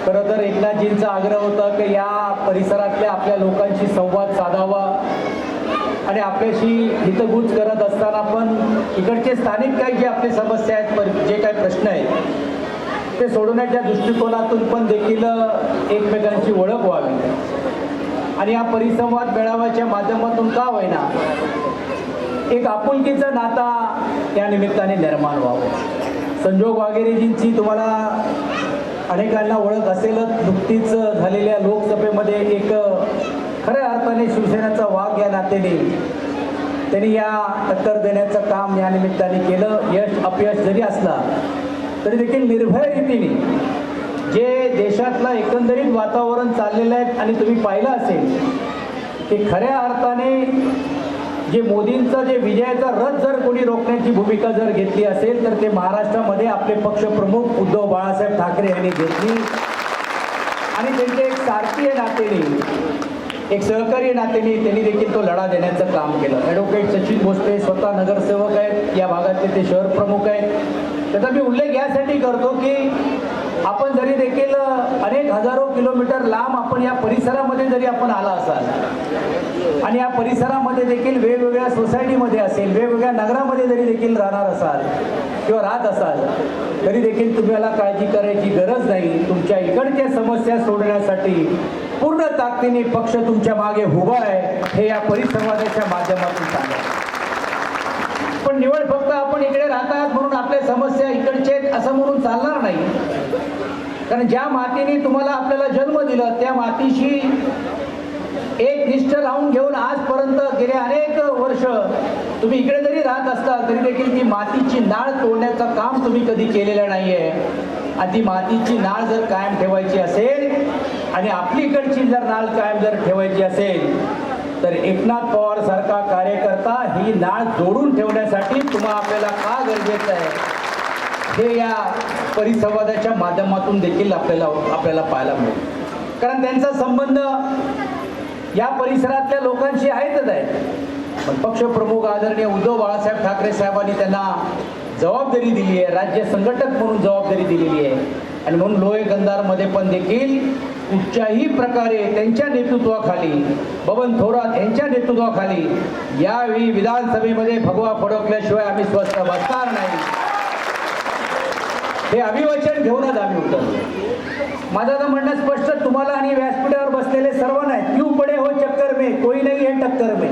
खरं तर एकनाथजींचा आग्रह होता की या परिसरातल्या आपल्या लोकांशी संवाद साधावा आणि आपल्याशी हितगुज करत असताना पण इकडचे स्थानिक काही जे आपले समस्या आहेत, जे काही प्रश्न आहेत ते सोडवण्याच्या दृष्टिकोनातून पण देखील एकमेकांची ओळख व्हावी आणि या परिसंवाद मेळाव्याच्या माध्यमातून का होईना एक आपुलकीचं नाता या निमित्ताने निर्माण व्हावं। संजोग वाघेरेजींची तुम्हाला अनेकांना ओळख असेलच। नुकतीच झालेल्या लोकसभेमध्ये एक खऱ्या अर्थाने शिवसेनेचा वाघ या नात्याने त्यांनी या टक्कर देण्याचं काम या निमित्ताने केलं। यश अपयश जरी असला तरी देखील निर्भय रीतीने जे देशातलं एकंदरीत वातावरण चाललेलं आहे आणि तुम्ही पाहिलं असेल की खऱ्या अर्थाने जे मोदींचा जे विजयाचा रथ जर कोणी रोखण्याची भूमिका जर घेतली असेल तर ते महाराष्ट्रामध्ये आपले पक्षप्रमुख उद्धव बाळासाहेब ठाकरे यांनी घेतली आणि त्यांचे एक सारथी नातेने एक सहकारी नातेने त्यांनी देखील तो लढा देण्याचं काम केलं। ॲडव्होकेट सचिन भोसले स्वतः नगरसेवक आहेत, या भागातले ते शहर प्रमुख आहेत। त्याचा मी उल्लेख यासाठी करतो की आपण जरी देखील अनेक हजारो किलोमीटर लांब आपण या परिसरामध्ये जरी आपण आला असाल आणि या परिसरामध्ये देखील वेगवेगळ्या सोसायटीमध्ये असेल, वेगवेगळ्या नगरामध्ये जरी देखील राहणार असाल किंवा राहत असाल तरी देखील तुम्हाला काळजी करायची गरज नाही। तुमच्या इकडच्या समस्या सोडण्यासाठी पूर्ण ताकदीने पक्ष तुमच्या मागे उभा आहे हे या परिसंवादाच्या माध्यमातून सांगा। पण निवड फक्त आपण इकडे राहतात म्हणून आपल्या समस्या इकडचे असं म्हणून चालणार नाही, कारण ज्या मातीने तुम्हाला आपल्याला जन्म दिला त्या मातीशी एक निष्ठ राहून घेऊन आजपर्यंत गेले अनेक वर्ष तुम्ही इकडे जरी राहत असताल तरी देखील ती मातीची नाळ तोडण्याचं काम तुम्ही कधी केलेलं नाहीये आणि ती मातीची नाळ जर कायम ठेवायची असेल आणि आपली इकडची जर नाळ कायम जर ठेवायची असेल तर एकनाथ पवार सारखा कार्यकर्ता ही नाळ जोडून ठेवण्यासाठी तुम्हाला आपल्याला का गरजेचं आहे हे या परिसंवादाच्या माध्यमातून देखील आपल्याला पाहायला मिळेल। कारण त्यांचा संबंध या परिसरातल्या लोकांशी आहेतच आहे। पण पक्षप्रमुख आदरणीय उद्धव बाळासाहेब ठाकरे साहेबांनी त्यांना जबाबदारी दिली आहे, राज्य संघटक म्हणून जबाबदारी दिलेली आहे आणि म्हणून लोहे कंधारमध्ये पण देखील कुठच्याही प्रकारे त्यांच्या नेतृत्वाखाली, बबन थोरात यांच्या नेतृत्वाखाली यावेळी विधानसभेमध्ये भगवा फडकल्याशिवाय आम्ही स्वस्थ बसणार नाही हे अभिवचन घेऊनच आम्ही उतरलो। माझं तर म्हणणं स्पष्ट तुम्हाला आणि व्यासपीठावर बसलेले सर्व नाही, क्यों पडे हो चक्कर में, कोई नाही है टक्कर में।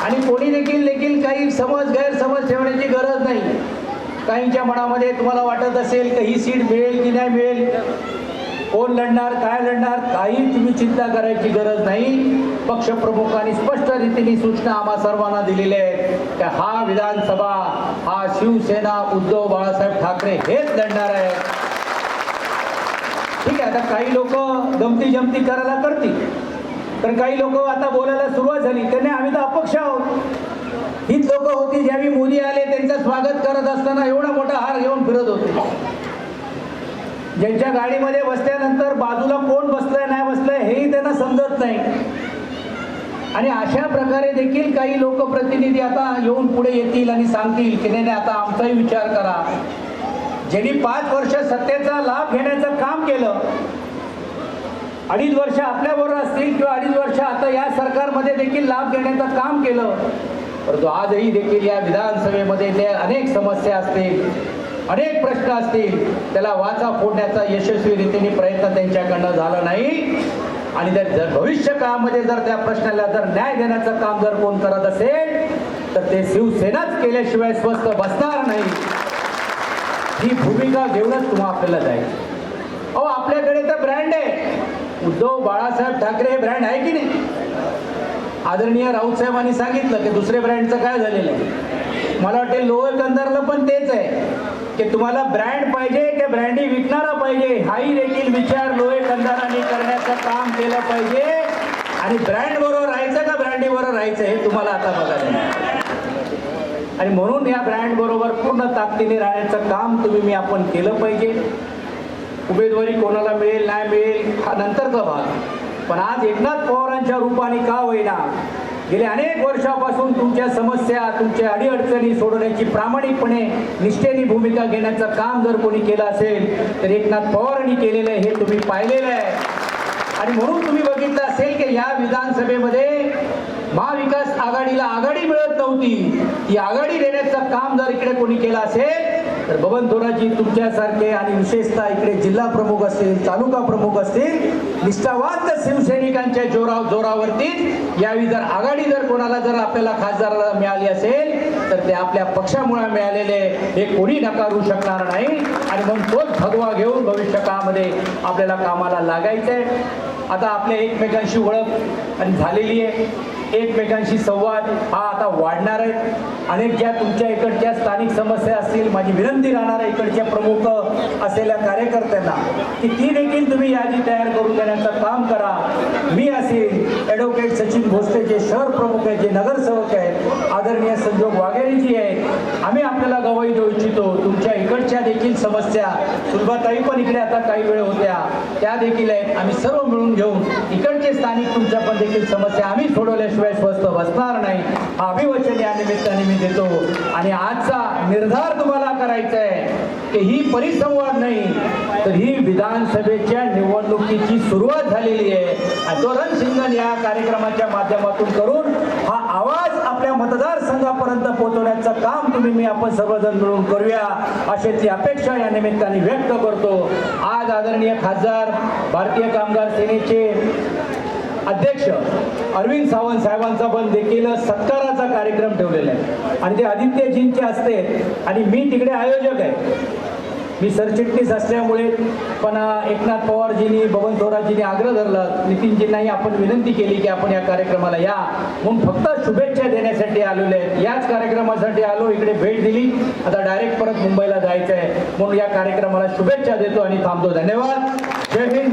आणि कोणी देखील काही गैरसमज ठेवण्याची गरज नाही। काहींच्या मनामध्ये तुम्हाला वाटत असेल की ही सीट मिळेल की नाही मिळेल, कोण लढणार काय लढणार, काही तुम्ही चिंता करायची गरज नाही। पक्षप्रमुखांनी स्पष्ट रीतीने सूचना आम्हा सर्वांना दिलेल्या आहेत की हा विधानसभा हा शिवसेना उद्धव बाळासाहेब ठाकरे हेच लढणार आहे। ठीक आहे, आता काही लोक गमती जमती करायला करतील, तर काही लोक आता बोलायला सुरुवात झाली त्यांनी आम्ही तर अपक्ष आहोत। हीच लोक होती ज्यावेळी मोदी आले त्यांचं स्वागत करत असताना एवढा मोठा हार घेऊन फिरत होते, ज्यांच्या गाडीमध्ये बसल्यानंतर बाजूला कोण बसलंय नाही बसलंय हेही त्यांना समजत नाही। आणि अशा प्रकारे देखील काही लोकप्रतिनिधी आता येऊन पुढे येतील आणि सांगतील की नाही आता आमचाही विचार करा। ज्यांनी 5 वर्ष सत्तेचा लाभ घेण्याचं काम केलं, 2.5 वर्ष आपल्याबरोबर असतील किंवा 2.5 वर्ष आता या सरकारमध्ये देखील लाभ घेण्याचं काम केलं, परंतु आजही देखील या विधानसभेमध्ये ते अनेक समस्या असतील, अनेक प्रश्न असतील, त्याला वाचा फोडण्याचा यशस्वी रीतीने प्रयत्न त्यांच्याकडनं झाला नाही। आणि जर भविष्य काळामध्ये जर त्या प्रश्नाला जर न्याय देण्याचं काम जर कोण करत असेल तर ते शिवसेनाच केल्याशिवाय स्वस्थ बसणार नाही, ही भूमिका घेऊनच तुम्हाला आपल्याला जायचं। अहो आपल्याकडे तर ब्रँड आहे, उद्धव बाळासाहेब ठाकरे हे ब्रँड आहे की नाही? आदरणीय राऊत साहेबांनी सांगितलं की दुसरे ब्रँडचं काय झालेलं आहे। मला वाटते लोअर कंधारला पण तेच आहे की तुम्हाला ब्रँड पाहिजे की ब्रँडी विकणारा पाहिजे, हाही देखील विचार लोहे कंधारांनी करण्याचं काम केलं पाहिजे। आणि ब्रँड बरोबर राहायचं का ब्रँडी बरोबर राहायचं हे तुम्हाला आता बघायला। आणि म्हणून या ब्रँड बरोबर पूर्ण ताकदीने राहण्याचं काम मी आपण केलं पाहिजे। उमेदवारी कोणाला मिळेल नाही मिळेल हा नंतरचा भाग, पण आज एकनाथ पवारांच्या रूपाने का होईना गेल्या अनेक वर्षापासून तुमच्या समस्या तुमच्या अडीअडचणी सोडवण्याची प्रामाणिकपणे निष्ठेने भूमिका घेण्याचं काम जर कोणी केलं असेल तर एकनाथ पवारांनी केलेलं आहे, हे तुम्ही पाहिलेलं आहे. आणि म्हणून तुम्ही बघितलं असेल की या विधानसभेमध्ये महाविकास आघाडीला आघाडी मिळत नव्हती, ती आघाडी देण्याचं काम जर इकडे कोणी केलं असेल तर बबन थोरातजी तुमच्यासारखे आणि विशेषतः इकडे जिल्हा प्रमुख असतील, तालुका प्रमुख असतील, निष्ठावंत शिवसैनिकांच्या जोरावरती यावेळी जर आघाडी जर कोणाला जर आपल्याला खासदाराला मिळाली असेल तर ते आपल्या पक्षामुळे मिळालेले हे कोणी नकारू शकणार नाही. आणि म्हणून तोच भगवा घेऊन भविष्य काळामध्ये आपल्याला कामाला लागायचं आहे. आता आपल्या एकमेकांशी ओळख आणि झालेली आहे, एकमेकांशी संवाद हा आता वाढणार आहे. अनेक ज्या तुमच्या इकडच्या स्थानिक समस्या असतील, माझी विनंती राहणार आहे इकडच्या प्रमुख असलेल्या कार्यकर्त्यांना की ती देखील तुम्ही यादी तयार करून देण्याचं काम करा. मी असेल, ॲडव्होकेट सचिन भोसले जे शहर प्रमुख आहेत, जे नगरसेवक आहेत, आदरणीय संजोग वाघेरेजी आहेत, आम्ही आपल्याला गवाही देऊ इच्छितो. तुमच्या इकडच्या देखील समस्या, सुलभाताई पण इकडे आता काही वेळ होत्या, त्या देखील आहेत. आम्ही सर्व मिळून घेऊन इकडचे स्थानिक तुमच्या पण देखील समस्या आम्ही सोडवल्याशिवाय स्वस्थ बसणार नाही, हा अभिवचन या निमित्ताने मी देतो. आणि आजचा निर्धार तुम्हाला करायचा आहे की ही परिसंवाद नाही तर ही विधानसभेच्या निवडणुकीची सुरुवात झालेली आहे. आणि तो रणशिंगण या कार्यक्रमाच्या माध्यमातून करून हा आवाज आपल्या मतदारसंघापर्यंत पोहोचवण्याचं काम तुम्ही मी आपण सर्वजण मिळून करूया, अशाची अपेक्षा या निमित्ताने व्यक्त करतो. आज आदरणीय खासदार, भारतीय कामगार सेनेचे अध्यक्ष अरविंद सावंत साहेबांचा पण देखील सत्काराचा कार्यक्रम ठेवलेला आहे आणि ते आदित्यजींचे असते आणि मी तिकडे आयोजक आहे. मी सरचिटणीस असल्यामुळे पण एकनाथ पवारजींनी, बबन थोरातजींनी आग्रह धरला, नितीनजींनाही आपण विनंती केली की आपण या कार्यक्रमाला या, म्हणून फक्त शुभेच्छा देण्यासाठी आलेले आहेत. याच कार्यक्रमासाठी आलो, इकडे भेट दिली, आता डायरेक्ट परत मुंबईला जायचं आहे, म्हणून या कार्यक्रमाला शुभेच्छा देतो आणि थांबतो. धन्यवाद. जय हिंद.